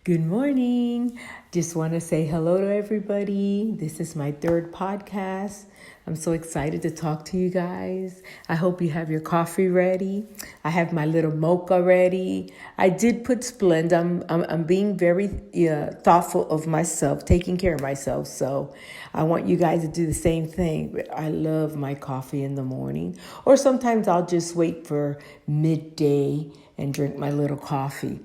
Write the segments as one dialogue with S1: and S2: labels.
S1: Good morning. Just want to say hello to everybody. This is my third podcast. I'm so excited to talk to you guys. I hope you have your coffee ready. I have my little mocha ready. I did put Splenda. I'm being very thoughtful of myself, taking care of myself. So I want you guys to do the same thing. But I love my coffee in the morning. Or sometimes I'll just wait for midday and drink my little coffee.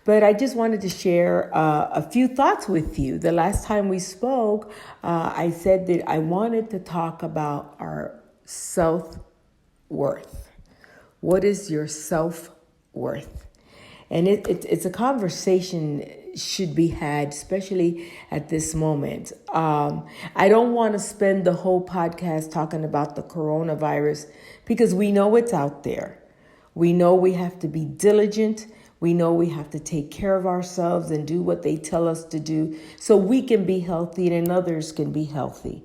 S1: But I just wanted to share a few thoughts with you. The last time we spoke, I said that I wanted to talk about our self-worth. What is your self-worth? And it's a conversation should be had, especially at this moment. I don't want to spend the whole podcast talking about the coronavirus because we know it's out there. We know we have to be diligent. We know we have to take care of ourselves and do what they tell us to do so we can be healthy and others can be healthy.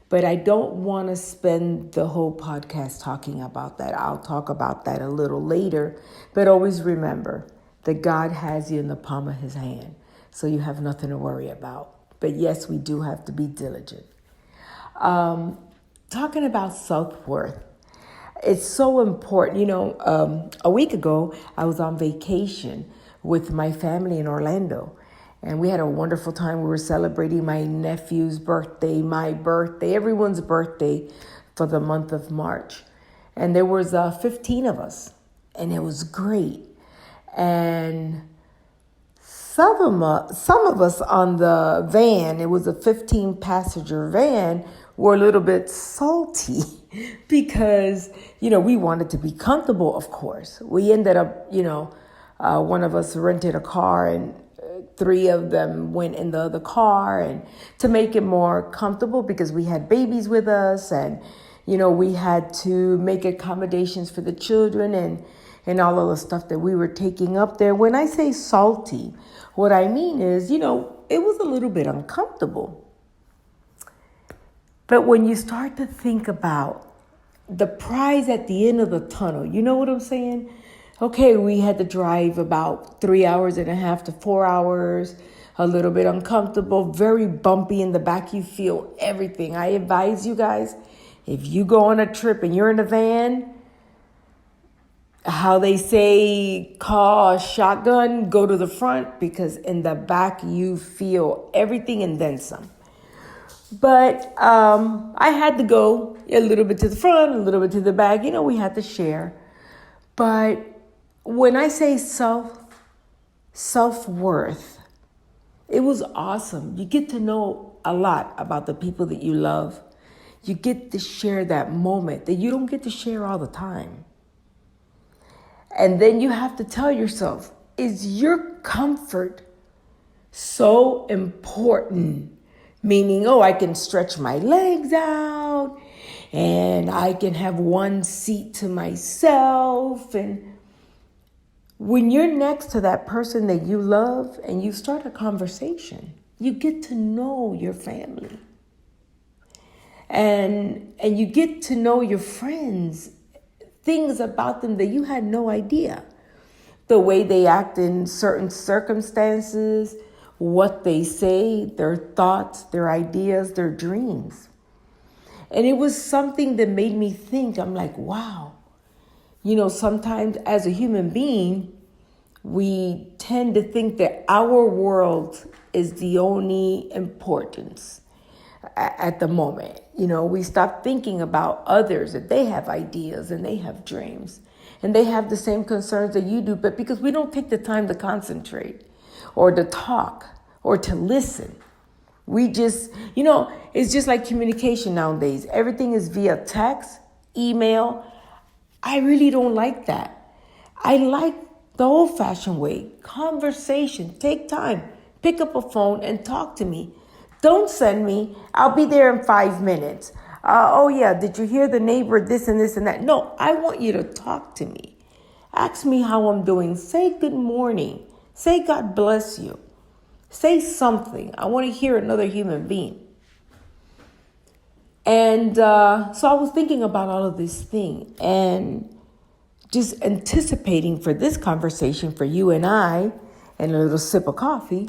S1: But I don't want to spend the whole podcast talking about that. I'll talk about that a little later. But always remember that God has you in the palm of his hand, so you have nothing to worry about. But yes, we do have to be diligent. Talking about self-worth. It's so important. A week ago, I was on vacation with my family in Orlando, and we had a wonderful time. We were celebrating my nephew's birthday, my birthday, everyone's birthday for the month of March. And there was 15 of us, and it was great. And some of us on the van, it was a 15-passenger van, were a little bit salty because, we wanted to be comfortable, of course. We ended up, one of us rented a car and three of them went in the other car, and to make it more comfortable because we had babies with us, and, we had to make accommodations for the children and all of the stuff that we were taking up there. When I say salty, what I mean is, it was a little bit uncomfortable. But when you start to think about the prize at the end of the tunnel, you know what I'm saying? Okay, we had to drive about 3 hours and a half to 4 hours, a little bit uncomfortable, very bumpy in the back. You feel everything. I advise you guys, if you go on a trip and you're in a van, how they say, call a shotgun, go to the front, because in the back you feel everything and then some. But I had to go a little bit to the front, a little bit to the back. We had to share. But when I say self-worth, it was awesome. You get to know a lot about the people that you love. You get to share that moment that you don't get to share all the time. And then you have to tell yourself, is your comfort so important? Meaning, I can stretch my legs out and I can have one seat to myself. And when you're next to that person that you love and you start a conversation, you get to know your family. And you get to know your friends, things about them that you had no idea. The way they act in certain circumstances, what they say, their thoughts, their ideas, their dreams. And it was something that made me think, I'm like, wow. Sometimes as a human being, we tend to think that our world is the only importance at the moment. We stop thinking about others, that they have ideas and they have dreams and they have the same concerns that you do, but because we don't take the time to concentrate or to talk or to listen. We just, it's just like communication nowadays. Everything is via text, email. I really don't like that. I like the old-fashioned way. Conversation. Take time. Pick up a phone and talk to me. Don't send me, I'll be there in 5 minutes. Did you hear the neighbor this and this and that? No, I want you to talk to me. Ask me how I'm doing. Say good morning. Say God bless you. Say something. I want to hear another human being. And so I was thinking about all of this thing and just anticipating for this conversation for you and I and a little sip of coffee.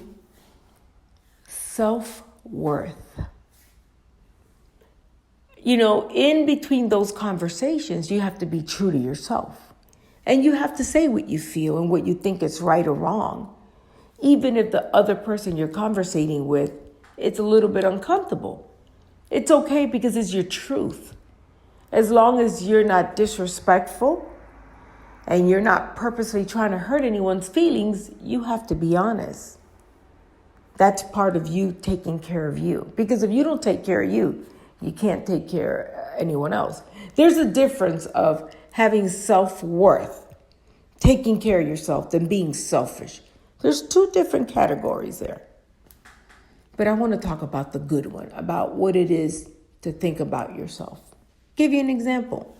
S1: Self-worth. In between those conversations, you have to be true to yourself. And you have to say what you feel and what you think is right or wrong. Even if the other person you're conversating with, it's a little bit uncomfortable. It's okay because it's your truth. As long as you're not disrespectful and you're not purposely trying to hurt anyone's feelings, you have to be honest. That's part of you taking care of you. Because if you don't take care of you, you can't take care of anyone else. There's a difference of having self-worth, taking care of yourself, than being selfish. There's two different categories there. But I want to talk about the good one, about what it is to think about yourself. Give you an example.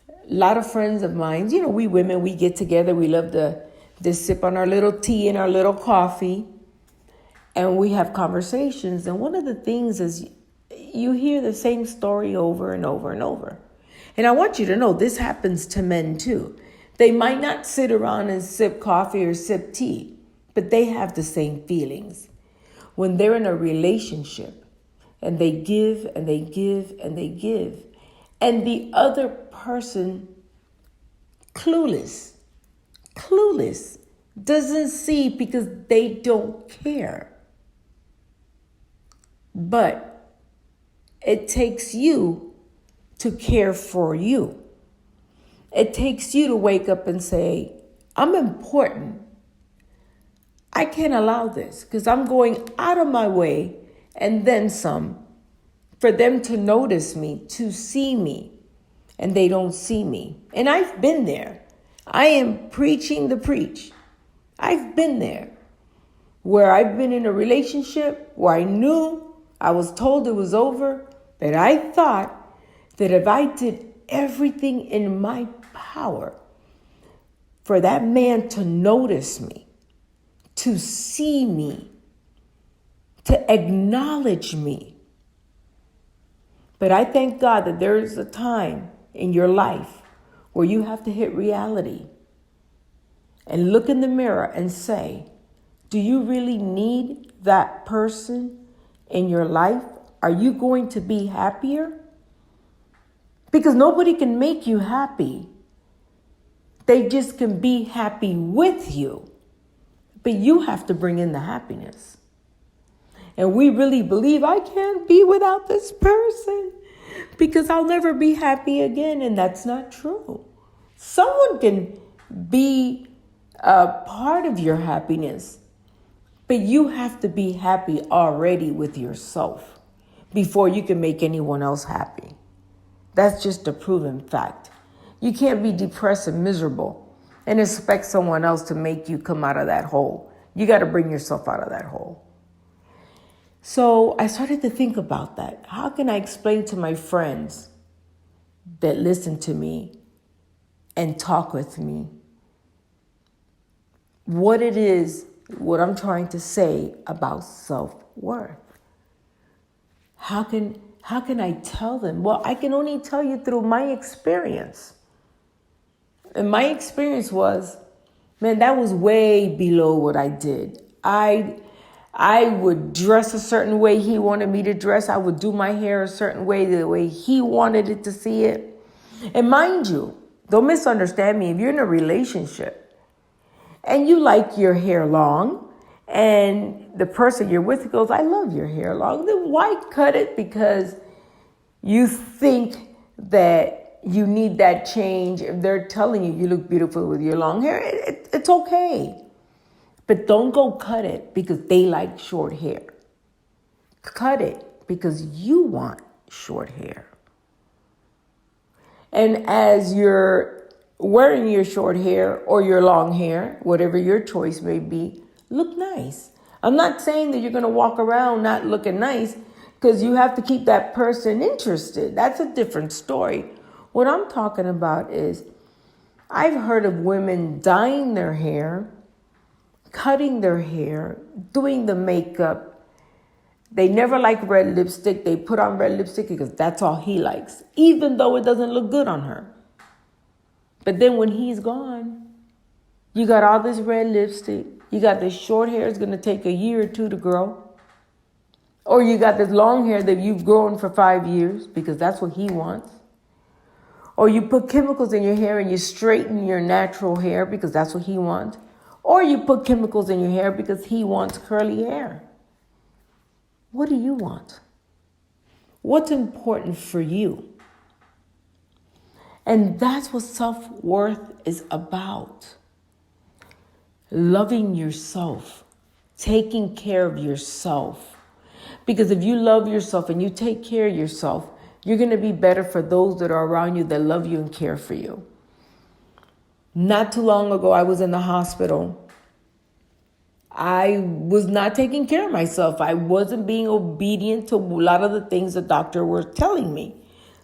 S1: A lot of friends of mine, we women, we get together. We love to sip on our little tea and our little coffee. And we have conversations. And one of the things is you hear the same story over and over and over. And I want you to know this happens to men too. They might not sit around and sip coffee or sip tea, but they have the same feelings. When they're in a relationship and they give and they give and they give, and the other person clueless, doesn't see because they don't care. But it takes you to care for you. It takes you to wake up and say, I'm important. I can't allow this because I'm going out of my way and then some for them to notice me, to see me, and they don't see me. And I've been there. I am preaching the preach. I've been there where I've been in a relationship where I was told it was over, but I thought that if I did everything in my power for that man to notice me, to see me, to acknowledge me. But I thank God that there is a time in your life where you have to hit reality and look in the mirror and say, do you really need that person in your life? Are you going to be happier? Because nobody can make you happy. They just can be happy with you. But you have to bring in the happiness. And we really believe I can't be without this person because I'll never be happy again. And that's not true. Someone can be a part of your happiness, but you have to be happy already with yourself before you can make anyone else happy. That's just a proven fact. You can't be depressed and miserable and expect someone else to make you come out of that hole. You got to bring yourself out of that hole. So I started to think about that. How can I explain to my friends that listen to me and talk with me what it is, what I'm trying to say about self-worth? How can I tell them? Well, I can only tell you through my experience. And my experience was, man, that was way below what I did. I would dress a certain way he wanted me to dress. I would do my hair a certain way, the way he wanted it to see it. And mind you, don't misunderstand me. If you're in a relationship and you like your hair long and the person you're with goes, I love your hair long, then why cut it because you think that you need that change? If they're telling you look beautiful with your long hair, it's okay. But don't go cut it because they like short hair. Cut it because you want short hair. And as you're wearing your short hair or your long hair, whatever your choice may be, look nice. I'm not saying that you're going to walk around not looking nice because you have to keep that person interested. That's a different story. What I'm talking about is I've heard of women dyeing their hair, cutting their hair, doing the makeup. They never like red lipstick. They put on red lipstick because that's all he likes, even though it doesn't look good on her. But then when he's gone, you got all this red lipstick, You got this short hair, it's going to take a year or two to grow. Or you got this long hair that you've grown for 5 years because that's what he wants. Or you put chemicals in your hair and you straighten your natural hair because that's what he wants. Or you put chemicals in your hair because he wants curly hair. What do you want? What's important for you? And that's what self-worth is about. Loving yourself, taking care of yourself. Because if you love yourself and you take care of yourself, you're going to be better for those that are around you that love you and care for you. Not too long ago, I was in the hospital. I was not taking care of myself. I wasn't being obedient to a lot of the things the doctor was telling me.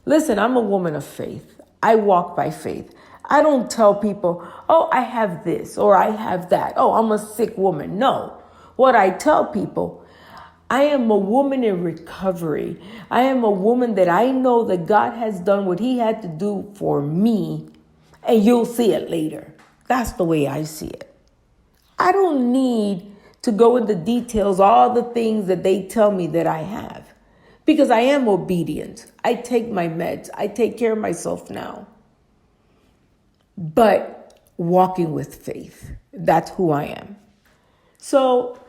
S1: Listen, I'm a woman of faith. I walk by faith. I don't tell people, oh, I have this or I have that. Oh, I'm a sick woman. No. What I tell people, I am a woman in recovery. I am a woman that I know that God has done what he had to do for me, and you'll see it later. That's the way I see it. I don't need to go into details, all the things that they tell me that I have, because I am obedient. I take my meds. I take care of myself now. But walking with faith, that's who I am. So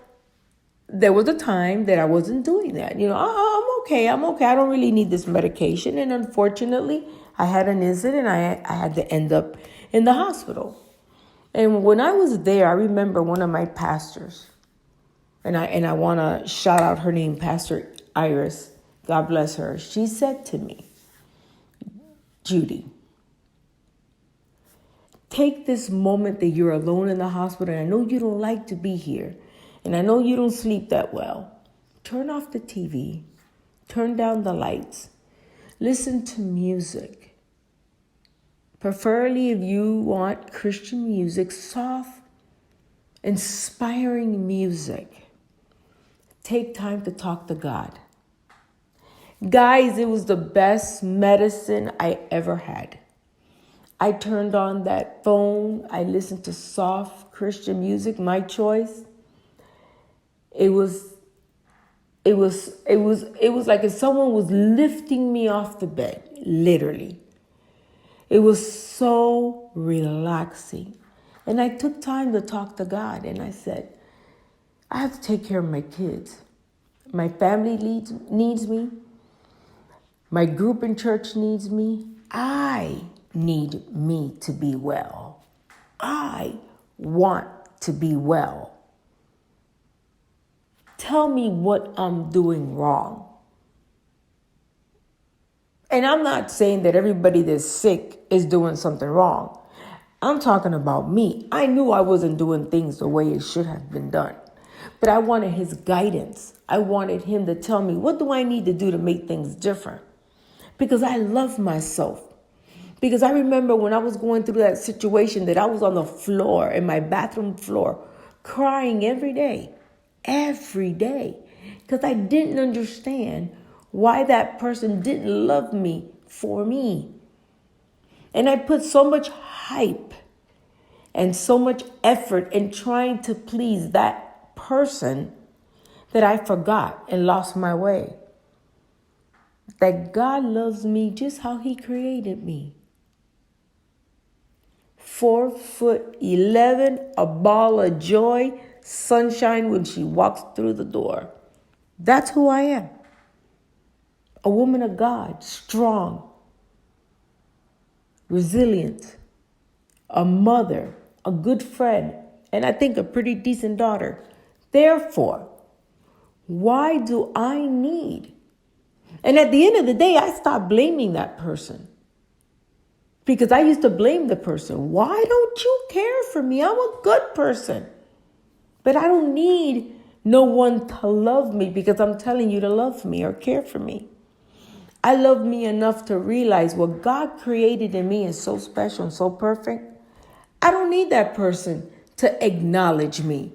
S1: there was a time that I wasn't doing that. You know, I'm okay. I don't really need this medication. And unfortunately, I had an incident. I had to end up in the hospital. And when I was there, I remember one of my pastors, and I want to shout out her name, Pastor Iris. God bless her. She said to me, Judy, take this moment that you're alone in the hospital. And I know you don't like to be here. And I know you don't sleep that well. Turn off the TV. Turn down the lights. Listen to music. Preferably if you want Christian music, soft, inspiring music. Take time to talk to God. Guys, it was the best medicine I ever had. I turned on that phone. I listened to soft Christian music, my choice. It was like if someone was lifting me off the bed, literally. It was so relaxing. And I took time to talk to God, and I said, I have to take care of my kids. My family needs me. My group in church needs me. I need me to be well. I want to be well. Tell me what I'm doing wrong. And I'm not saying that everybody that's sick is doing something wrong. I'm talking about me. I knew I wasn't doing things the way it should have been done. But I wanted his guidance. I wanted him to tell me, what do I need to do to make things different? Because I love myself. Because I remember when I was going through that situation that I was on the floor, in my bathroom floor, crying every day. Every day. Because I didn't understand why that person didn't love me for me. And I put so much hype and so much effort in trying to please that person that I forgot and lost my way. That God loves me just how he created me. 4'11", a ball of joy, sunshine when she walks through the door. That's who I am. A woman of God, strong, resilient, a mother, a good friend, and I think a pretty decent daughter. Therefore, why do I need? And at the end of the day, I stopped blaming that person. Because I used to blame the person. Why don't you care for me? I'm a good person. But I don't need no one to love me because I'm telling you to love me or care for me. I love me enough to realize what God created in me is so special and so perfect. I don't need that person to acknowledge me.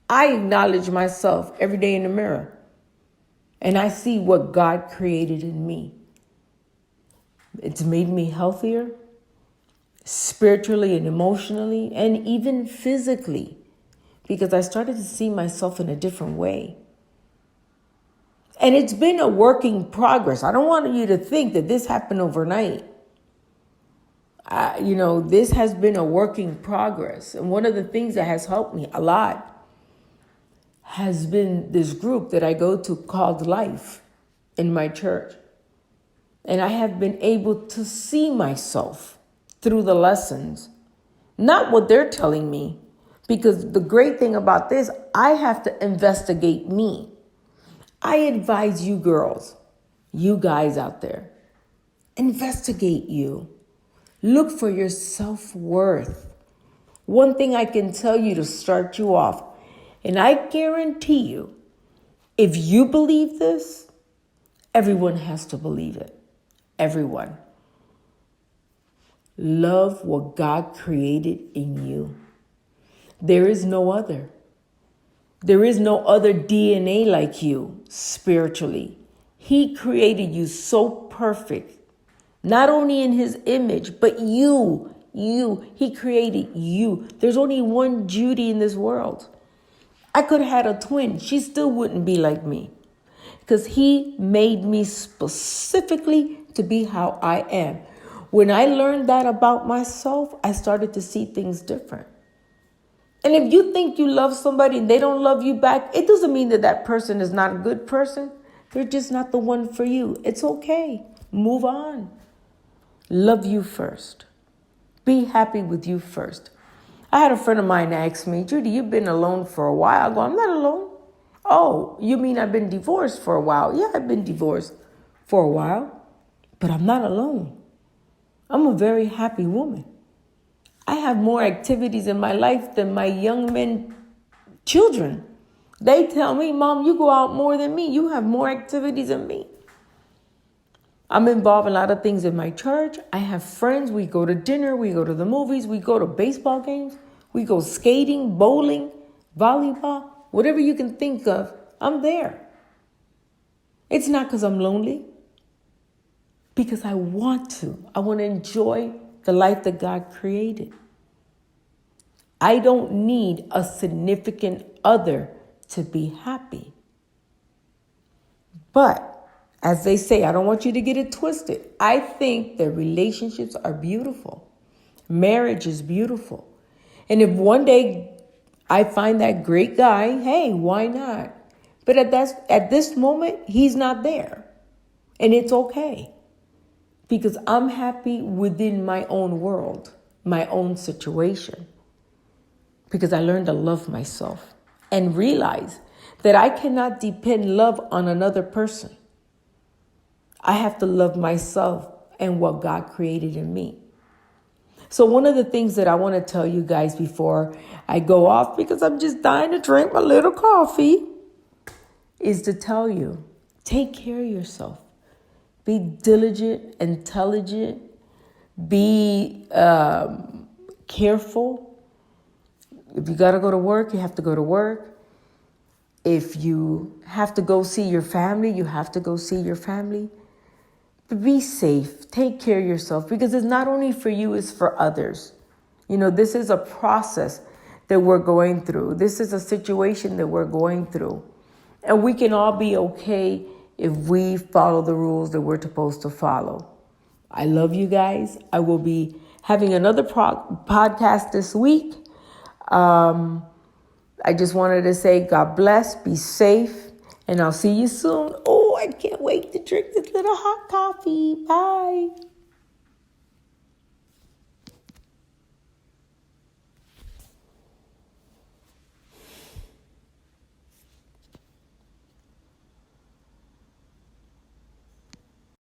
S1: I acknowledge myself every day in the mirror. And I see what God created in me. It's made me healthier, spiritually and emotionally, and even physically. because I started to see myself in a different way. And it's been a working progress. I don't want you to think that this happened overnight. This has been a working progress. And one of the things that has helped me a lot has been this group that I go to called Life in my church. And I have been able to see myself through the lessons, not what they're telling me. Because the great thing about this, I have to investigate me. I advise you girls, you guys out there, investigate you. Look for your self-worth. One thing I can tell you to start you off, and I guarantee you, if you believe this, everyone has to believe it. Everyone. Love what God created in you. There is no other. There is no other DNA like you spiritually. He created you so perfect. Not only in his image, but you. He created you. There's only one Judy in this world. I could have had a twin. She still wouldn't be like me. Because he made me specifically to be how I am. When I learned that about myself, I started to see things different. And if you think you love somebody and they don't love you back, it doesn't mean that that person is not a good person. They're just not the one for you. It's okay. Move on. Love you first. Be happy with you first. I had a friend of mine ask me, Judy, you've been alone for a while. I go, I'm not alone. Oh, you mean I've been divorced for a while? Yeah, I've been divorced for a while, but I'm not alone. I'm a very happy woman. I have more activities in my life than my young men children. They tell me, Mom, you go out more than me. You have more activities than me. I'm involved in a lot of things in my church. I have friends. We go to dinner. We go to the movies. We go to baseball games. We go skating, bowling, volleyball, whatever you can think of. I'm there. It's not because I'm lonely. Because I want to. I want to enjoy the life that God created. I don't need a significant other to be happy. But, as they say, I don't want you to get it twisted. I think that relationships are beautiful. Marriage is beautiful. And if one day I find that great guy, hey, why not? But at this moment, he's not there. And it's okay. Because I'm happy within my own world, my own situation. Because I learned to love myself and realize that I cannot depend love on another person. I have to love myself and what God created in me. So one of the things that I want to tell you guys before I go off, because I'm just dying to drink my little coffee, is to tell you, take care of yourself. Be diligent, intelligent, be careful. If you got to go to work, you have to go to work. If you have to go see your family, you have to go see your family. But be safe. Take care of yourself, because it's not only for you, it's for others. You know, this is a process that we're going through. This is a situation that we're going through. And we can all be okay if we follow the rules that we're supposed to follow. I love you guys. I will be having another podcast this week. I just wanted to say God bless, be safe, and I'll see you soon. Oh, I can't wait to drink this little hot coffee. Bye.